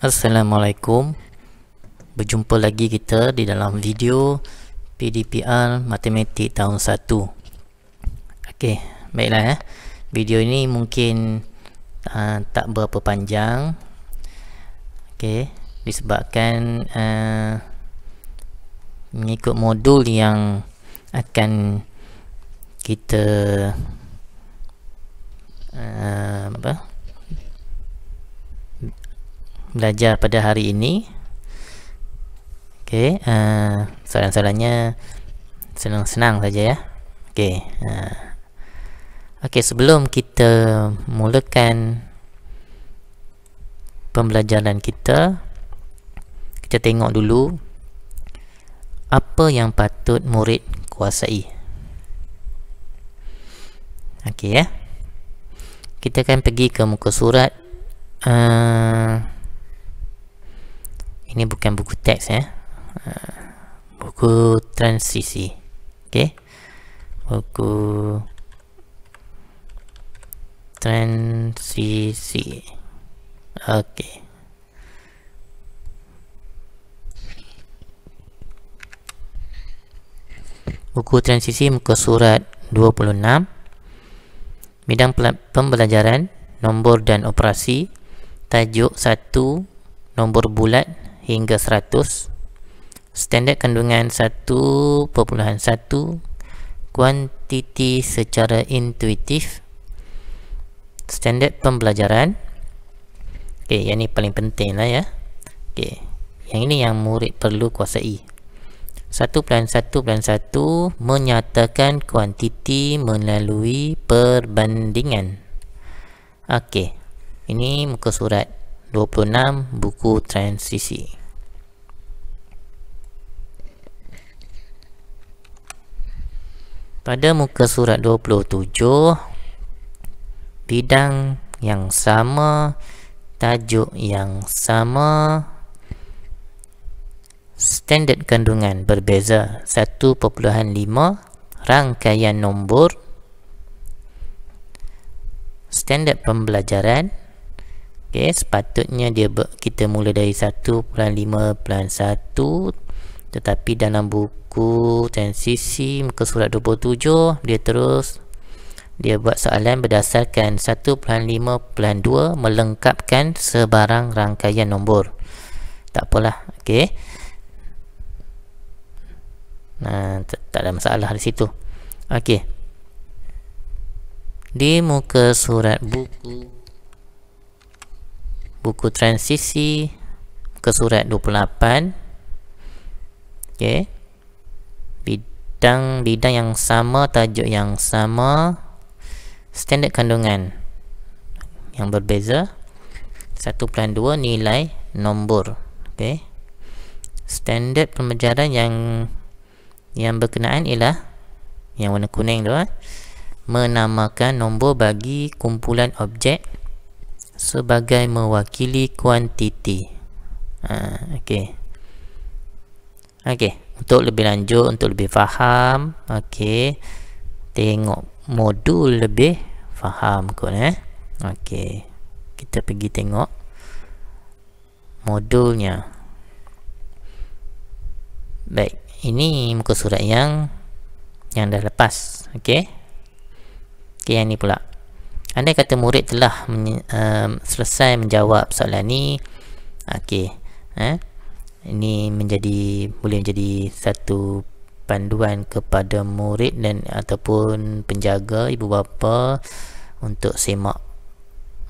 Assalamualaikum. Berjumpa lagi kita di dalam video PDPR Matematik tahun 1. Okey, baiklah video ini mungkin tak berapa panjang. Okey, disebabkan mengikut modul yang akan kita belajar pada hari ini. Okey, soalan-soalannya senang-senang saja ya. Okey, sebelum kita mulakan pembelajaran kita tengok dulu apa yang patut murid kuasai. Okey ya. Kita akan pergi ke muka surat. Ini bukan buku teks ya, buku transisi. Okey, buku transisi. Okey, buku transisi muka surat 26, bidang pembelajaran nombor dan operasi, tajuk 1, nombor bulat hingga 100, standard kandungan 1.1, kuantiti secara intuitif, standard pembelajaran. Okey, yang ni paling penting lah ya. Okey, yang ini yang murid perlu kuasai. 1.1.1 menyatakan kuantiti melalui perbandingan. Okey, ini muka surat 26 buku transisi. Pada muka surat 27, bidang yang sama, tajuk yang sama, standard kandungan berbeza 1.5, rangkaian nombor, standard pembelajaran. Okey, sepatutnya kita mula dari 1.5.1, tetapi dalam buku transisi muka surat 27 dia buat soalan berdasarkan 1.5.2 melengkapkan sebarang rangkaian nombor. Tak apalah, okey. Tak ada masalah di situ. Okey. Di muka surat buku transisi ke surat 28. Okey, bidang yang sama, tajuk yang sama, standard kandungan yang berbeza 1.2, nilai nombor. Okey, standard pembelajaran yang berkenaan ialah yang warna kuning tu, menamakan nombor bagi kumpulan objek sebagai mewakili kuantiti. Okey. Okey, untuk lebih lanjut, untuk lebih faham, okey, tengok modul lebih faham kot Okey, kita pergi tengok modulnya. Baik, ini muka surat yang dah lepas. Okey. Okey, yang ni pula. Andai kata murid telah selesai menjawab soalan ni, okey, ini boleh menjadi satu panduan kepada murid dan ataupun penjaga, ibu bapa untuk semak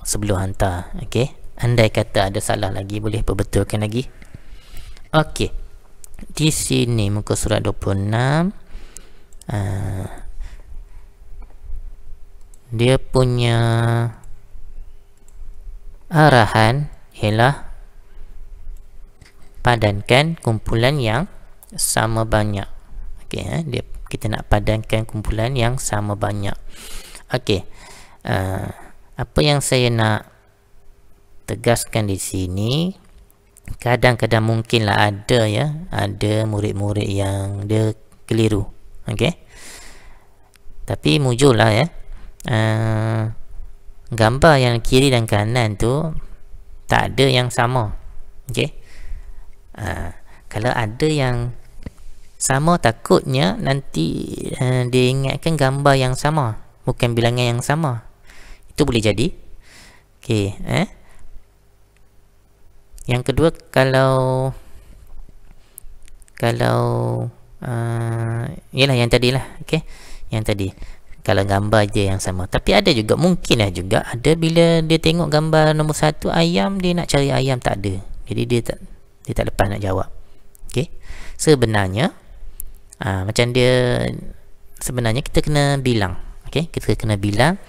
sebelum hantar. Okey, andai kata ada salah lagi, boleh perbetulkan lagi. Okey, di sini muka surat 26, dia punya arahan ialah padankan kumpulan yang sama banyak. Okey, kita nak padankan kumpulan yang sama banyak. Okey, apa yang saya nak tegaskan di sini, kadang-kadang mungkinlah ada murid-murid yang dia keliru. Okey, tapi mujurlah gambar yang kiri dan kanan tu tak ada yang sama. Okey. Kalau ada yang sama, takutnya nanti dia ingatkan gambar yang sama, bukan bilangan yang sama. Itu boleh jadi. Okey, yang kedua, kalau ialah yang tadilah. Okey, yang tadi kalau gambar je yang sama. Tapi ada juga, mungkin lah juga ada bila dia tengok gambar nombor 1 ayam, dia nak cari ayam tak ada. Jadi dia tak lepas nak jawab. Okey. Sebenarnya macam dia, sebenarnya kita kena bilang. Okey, kita kena bilang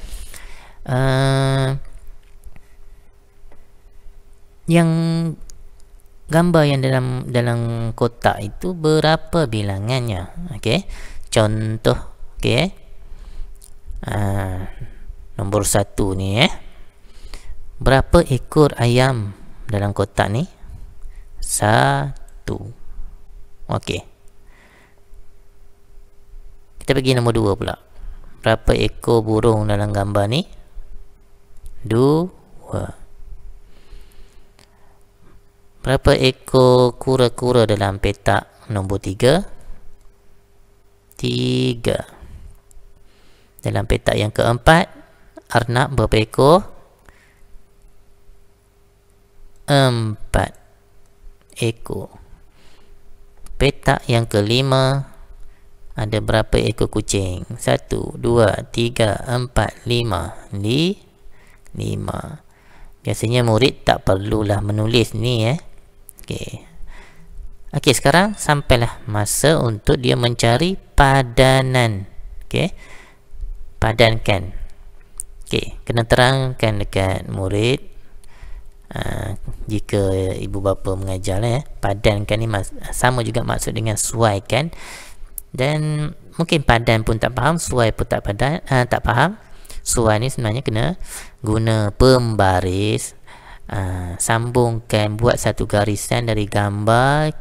yang gambar yang dalam kotak itu berapa bilangannya. Okey. Contoh, okey, nombor 1 ni, berapa ekor ayam dalam kotak ni? 1. Okey. Kita pergi nombor 2 pula. Berapa ekor burung dalam gambar ni? 2. Berapa ekor kura-kura dalam petak nombor 3? 3. Dalam petak yang keempat, arnab berapa ekor? 4 ekor. Petak yang kelima, ada berapa ekor kucing? 1, 2, 3, 4, 5. 5. Biasanya murid tak perlulah menulis ni. Okey, sekarang sampailah masa untuk dia mencari padanan. Okey, padankan. Okey, kena terangkan dekat murid. Jika ibu bapa mengajar, padankan ni sama juga maksud dengan suaikan. Dan mungkin padan pun tak faham, suai pun tak faham. Suai ni sebenarnya kena guna pembaris. Sambungkan, buat satu garisan dari gambar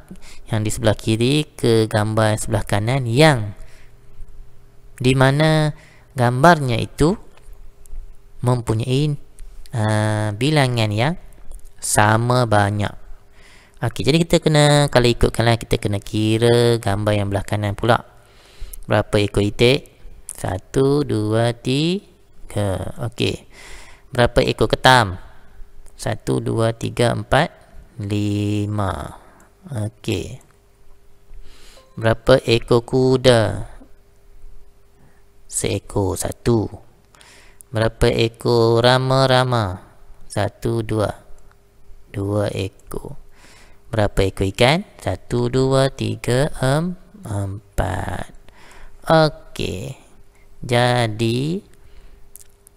yang di sebelah kiri ke gambar sebelah kanan, yang di mana gambarnya itu mempunyai bilangan yang sama banyak. Okey, jadi kita kena, kalau ikutkanlah, kita kena kira gambar yang belah kanan pula. Berapa ekor itik? 1, 2, 3. Okey. Berapa ekor ketam? 1, 2, 3, 4, 5. Okey. Berapa ekor kuda? Seekor, 1. Berapa ekor rama-rama? 1, 2. 2 ekor. Berapa ekor ikan? 1, 2, 3, 4. Okey. Jadi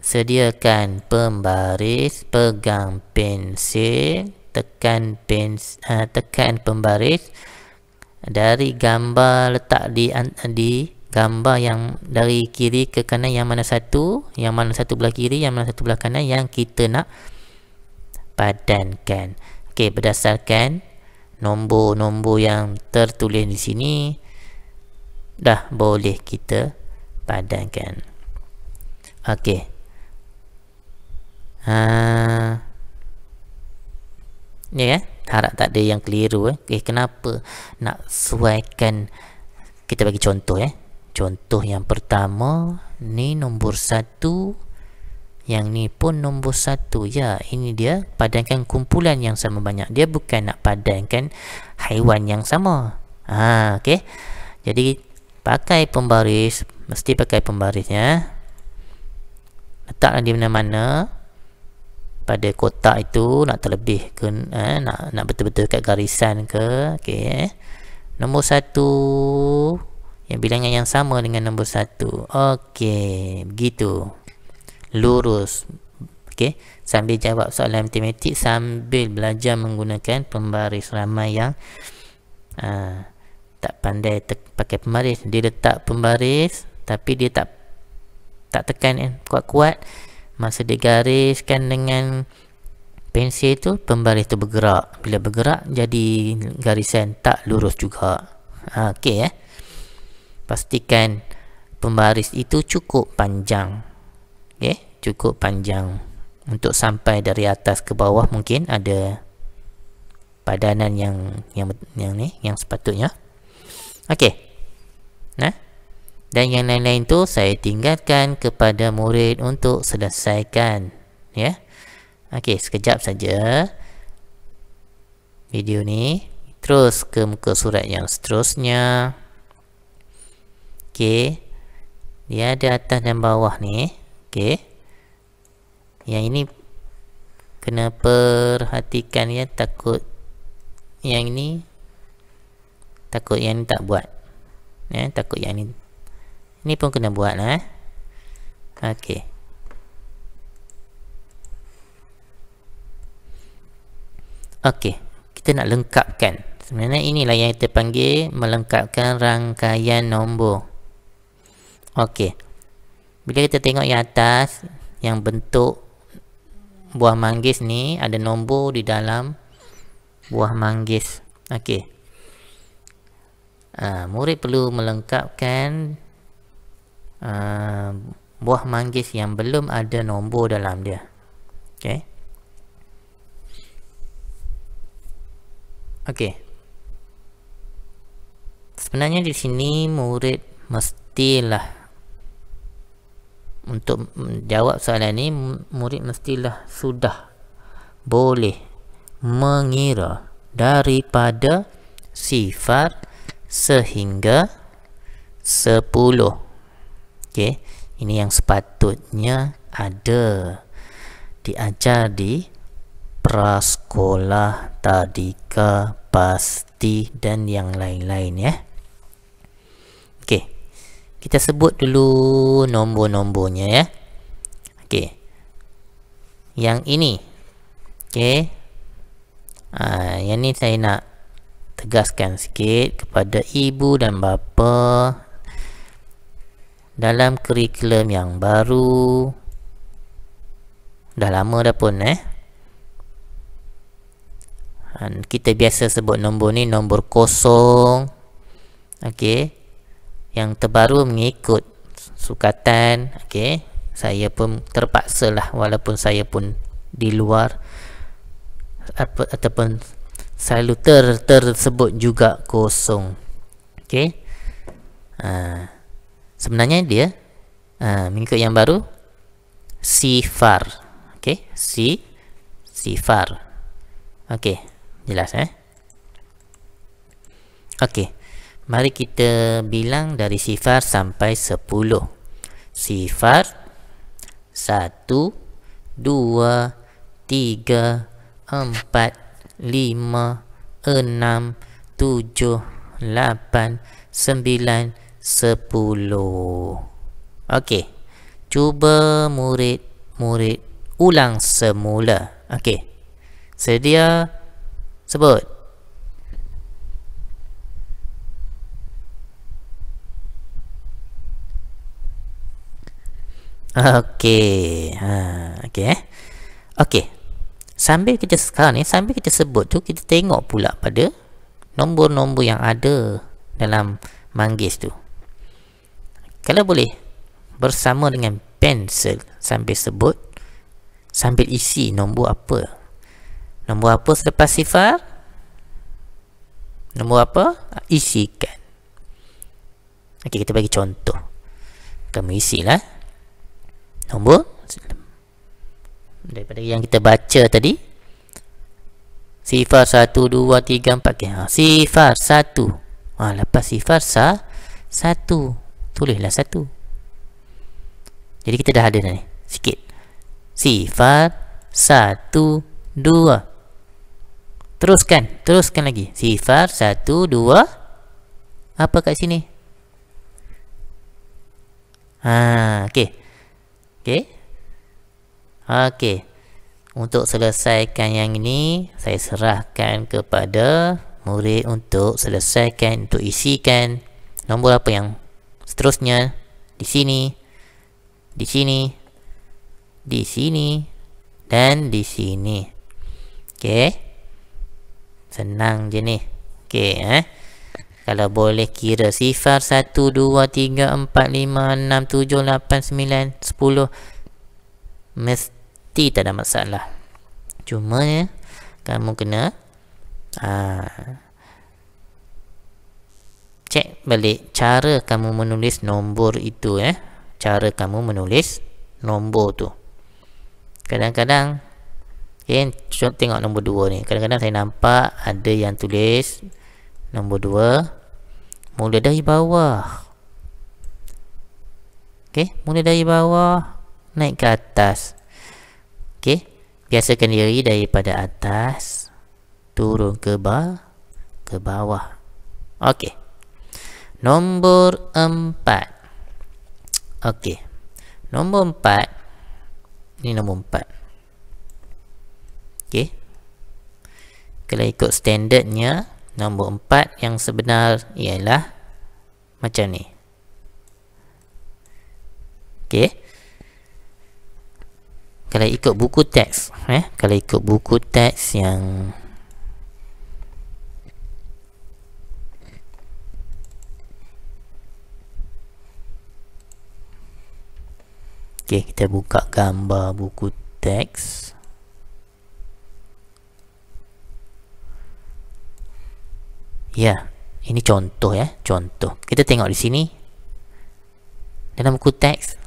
sediakan pembaris, pegang pensil, tekan pembaris dari gambar, letak di gambar yang dari kiri ke kanan, yang mana satu belah kiri, yang mana satu belah kanan yang kita nak padankan. Okey, berdasarkan nombor-nombor yang tertulis di sini, dah boleh kita padankan. Okey. Ni harap tak ada yang keliru. Kenapa nak sesuaikan? Kita bagi contoh. Contoh yang pertama, ni nombor 1, yang ni pun nombor 1. Ya, ini dia padankan kumpulan yang sama banyak. Dia bukan nak padankan haiwan yang sama. Okey. Jadi pakai pembaris, mesti pakai pembarisnya. Letaklah di mana-mana pada kotak itu, nak terlebih ke, nak betul-betul kat garisan ke. Okey. Nombor 1 yang bilangan yang sama dengan nombor 1. Okey, begitu. Lurus. Okey, sambil jawab soalan matematik, sambil belajar menggunakan pembaris. Ramai yang tak pandai pakai pembaris. Dia letak pembaris tapi dia tak tekan kuat-kuat. Masa dia gariskan dengan pensil tu, pembaris tu bergerak. Bila bergerak, jadi garisan tak lurus juga. Okey. Pastikan pembaris itu cukup panjang. Okey, cukup panjang untuk sampai dari atas ke bawah. Mungkin ada padanan yang ni, yang sepatutnya. Okey. Nah, dan yang lain-lain tu saya tinggalkan kepada murid untuk selesaikan, ya. Okey, sekejap saja video ni. Terus ke muka surat yang seterusnya. Okey. Dia ada atas dan bawah ni. Okey. Yang ini kena perhatikan ya, takut yang ni tak buat. Ya, takut yang ni. Ini pun kena buat lah. Okey. Okey, kita nak lengkapkan. Sebenarnya inilah yang kita panggil melengkapkan rangkaian nombor. Okey. Bila kita tengok yang atas, yang bentuk buah manggis ni, ada nombor di dalam buah manggis. Okey. Murid perlu melengkapkan buah manggis yang belum ada nombor dalam dia. Okey. Okey. Sebenarnya di sini murid mestilah, untuk menjawab soalan ni, murid mestilah sudah boleh mengira daripada sifar sehingga 10. Okey, ini yang sepatutnya ada diajar di prasekolah, tadika, pasti dan yang lain-lain ya. Okey, kita sebut dulu nombor-nombornya ya. Okey, yang ini, okey, yang ni saya nak tegaskan sikit kepada ibu dan bapa. Dalam kurikulum yang baru, dah lama dah pun kita biasa sebut nombor ni nombor kosong. Okey, yang terbaru mengikut sukatan. Okey, saya pun terpaksa lah, walaupun saya pun di luar ataupun selalu tersebut juga kosong. Okey, sebenarnya dia mengikut yang baru sifar. Okey, sifar. Okey, jelas Okey, mari kita bilang dari sifar sampai 10. Sifar 1, 2, 3, 4, 5, 6, 7, 8, 9, 10. Okey, cuba murid ulang semula. Okey, sedia, sebut. Okey, okey okey, sambil kita sekarang ni, sambil kita sebut tu, kita tengok pula pada nombor-nombor yang ada dalam manggis tu. Kalau boleh bersama dengan pensel sambil sebut, sambil isi nombor apa. Nombor apa selepas sifar? Nombor apa? Isikan. Okey, kita bagi contoh. Kamu isilah nombor daripada yang kita baca tadi. Sifar 1, 2, 3, 4. Okay. Sifar 1. Lepas sifar 1. Tulislah 1. Jadi kita dah ada ni sikit. Sifar 1, 2. Teruskan lagi. Sifar 1, 2. Apa kat sini? Okey. Okey. Untuk selesaikan yang ini, saya serahkan kepada murid untuk selesaikan, untuk isikan nombor apa yang seterusnya. Di sini, di sini, di sini, dan di sini. Okey, senang je ni. Okey, kalau boleh kira sifar 1, 2, 3, 4, 5, 6, 7, 8, 9, 10, mesti tak ada masalah. Cuma kamu kena Cek balik cara kamu menulis nombor itu, cara kamu menulis nombor tu. Kadang-kadang tengok nombor 2 ni. Kadang-kadang saya nampak ada yang tulis nombor 2 mula dari bawah. Mula dari bawah naik ke atas. Biasakan diri daripada atas turun ke bawah. Nombor 4. Nombor 4. Ini nombor 4. Kalau ikut standardnya, nombor 4 yang sebenar ialah macam ni. Kalau ikut buku teks, kalau ikut buku teks yang kita buka gambar buku teks. Ini contoh, contoh. Kita tengok di sini dalam buku teks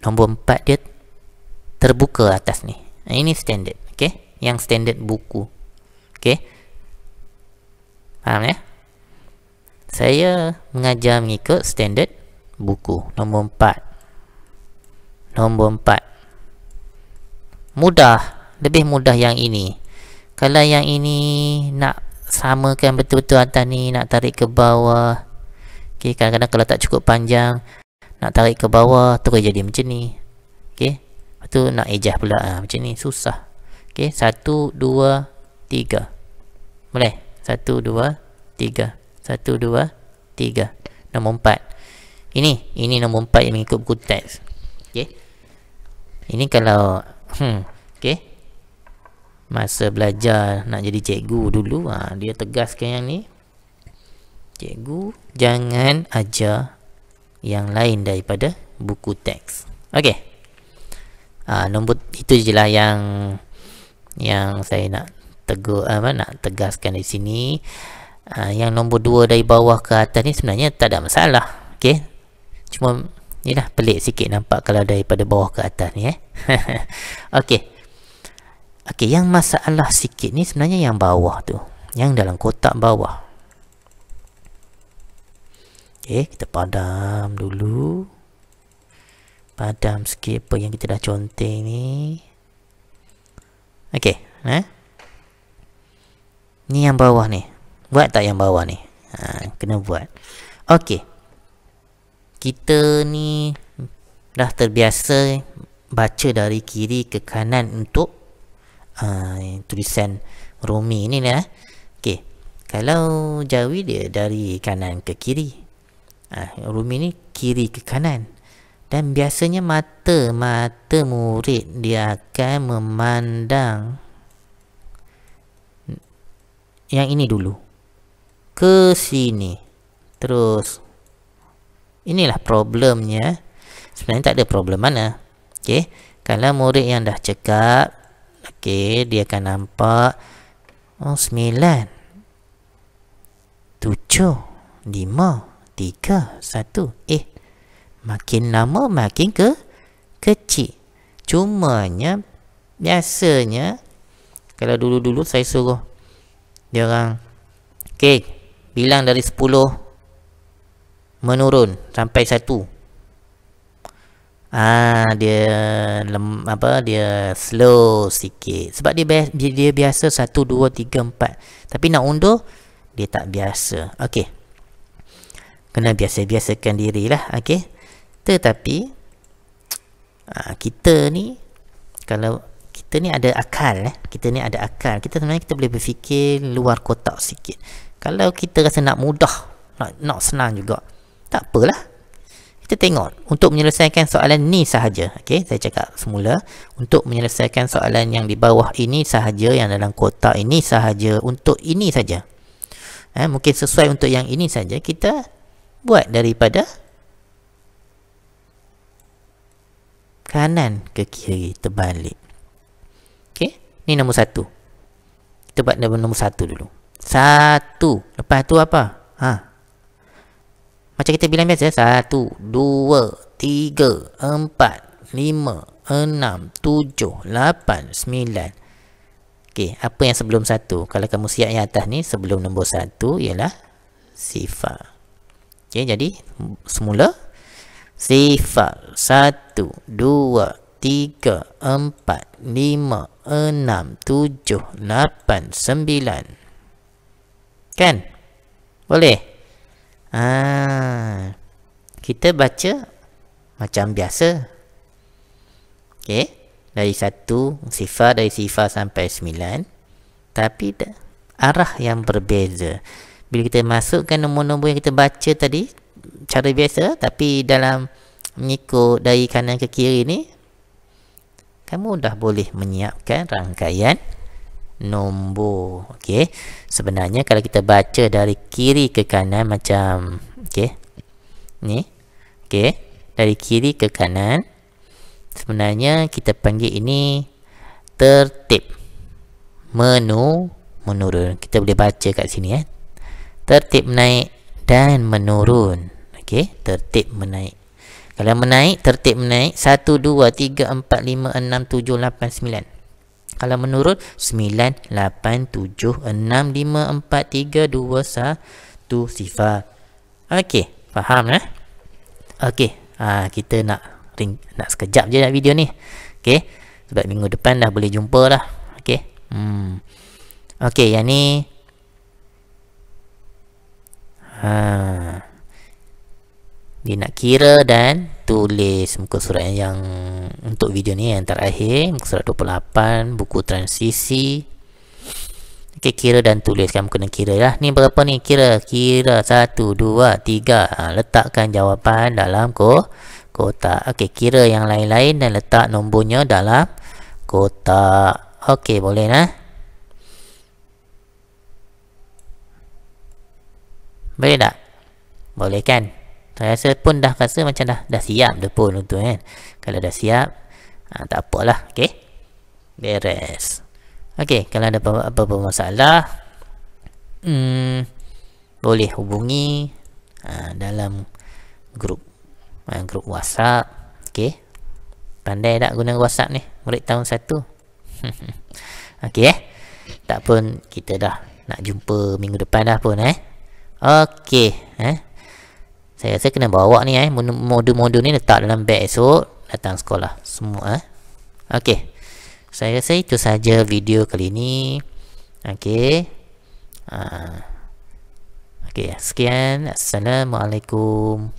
nombor 4 dia terbuka atas ni. Ini standard, yang standard buku. Faham ya? Saya mengajar mengikut standard buku nombor 4. Nombor 4 mudah, lebih mudah yang ini. Kalau yang ini nak samakan betul-betul atas ni, nak tarik ke bawah, kadang-kadang kalau tak cukup panjang, nak tarik ke bawah terus jadi macam ni. Lepas tu nak ejah pula, macam ni susah. 1, 2, 3. Boleh? 1, 2, 3. 1, 2, 3. Nombor 4. Ini nombor 4 yang mengikut buku teks. Ini kalau masa belajar nak jadi cikgu dulu, dia tegaskan yang ni. Cikgu jangan ajar yang lain daripada buku teks. Nombor itu je lah yang saya nak tegur, nak tegaskan di sini. Yang nombor 2 dari bawah ke atas ni sebenarnya tak ada masalah. Cuma inilah pelik sikit nampak kalau daripada bawah ke atas ni. Yang masalah sikit ni sebenarnya yang bawah tu, yang dalam kotak bawah. Kita padam dulu. Padam sikit apa yang kita dah conteng ni. Ni yang bawah ni. Buat tak yang bawah ni? Kena buat. Kita ni dah terbiasa baca dari kiri ke kanan untuk tulisan Rumi ni lah. Kalau Jawi dia dari kanan ke kiri, Rumi ni kiri ke kanan. Dan biasanya mata murid dia akan memandang yang ini dulu ke sini. Terus inilah problemnya. Sebenarnya tak ada problem mana. Kalau murid yang dah cekap, dia akan nampak 9, 7, 5, 4, 3, 1. Makin lama makin kecil. Cumanya biasanya kalau dulu-dulu saya suruh dia orang bilang dari 10 menurun sampai 1. Dia slow sikit sebab dia biasa 1, 2, 3, 4. Tapi nak undur dia tak biasa. Kena biasa-biasakan dirilah. Tetapi kita ni, kalau kita ni ada akal, kita sebenarnya kita boleh berfikir luar kotak sikit. Kalau kita rasa nak mudah, nak senang juga, tak apalah. Kita tengok untuk menyelesaikan soalan ni sahaja. Saya cakap semula, untuk menyelesaikan soalan yang di bawah ini sahaja, yang dalam kotak ini sahaja, untuk ini saja. Mungkin sesuai untuk yang ini saja, kita buat daripada kanan ke kiri, terbalik. Ni nombor 1. Kita buat nombor 1 dulu. 1. Lepas tu apa? Macam kita bilang biasa. 1, 2, 3, 4, 5, 6, 7, 8, 9. Okey, apa yang sebelum 1? Kalau kamu siap yang atas ni, sebelum nombor 1 ialah sifar. Okey, jadi semula sifar 1, 2, 3, 4, 5, 6, 7, 8, 9. Kan? Boleh? Kita baca macam biasa. Okey, dari 1 sifar, dari sifar sampai 9. Tapi arah yang berbeza. Bila kita masukkan nombor-nombor yang kita baca tadi cara biasa, tapi dalam mengikut dari kanan ke kiri ni, kamu dah boleh menyiapkan rangkaian nombor. Okey, sebenarnya kalau kita baca dari kiri ke kanan macam ni, dari kiri ke kanan, sebenarnya kita panggil ini tertib menurun. Kita boleh baca kat sini tertib menaik dan menurun. Okey, tertib menaik. Kalau menaik, tertib menaik 1, 2, 3, 4, 5, 6, 7, 8, 9. Kalau menurun 9, 8, 7, 6, 5, 4, 3, 2, 1 sifar. Okey, faham Okey, kita nak sekejap je video ni. Okey, sebab minggu depan dah boleh jumpa dah. Okey. Okey, yang ni dia nak kira dan tulis muka surat yang untuk video ni yang terakhir, muka surat 28, buku transisi. Okey, kira dan tulis. Kamu kena kira lah. Ni berapa ni? Kira 1, 2, 3. Letakkan jawapan dalam kotak. Okey, kira yang lain-lain dan letak nombornya dalam kotak. Okey, boleh Boleh tak? Boleh kan? Saya rasa pun dah rasa macam dah siap dah pun untuk kan. Kalau dah siap, tak apalah. Okey, beres. Okey, kalau ada apa-apa masalah, boleh hubungi dalam grup WhatsApp. Okey, pandai tak guna WhatsApp ni murid tahun 1? Okey, tak pun kita dah nak jumpa minggu depan dah pun Okey, saya rasa kena bawa ni modul-modul ni letak dalam beg esok datang sekolah semua Okey, saya rasa itu saja video kali ini. Okey, okey, sekian. Assalamualaikum.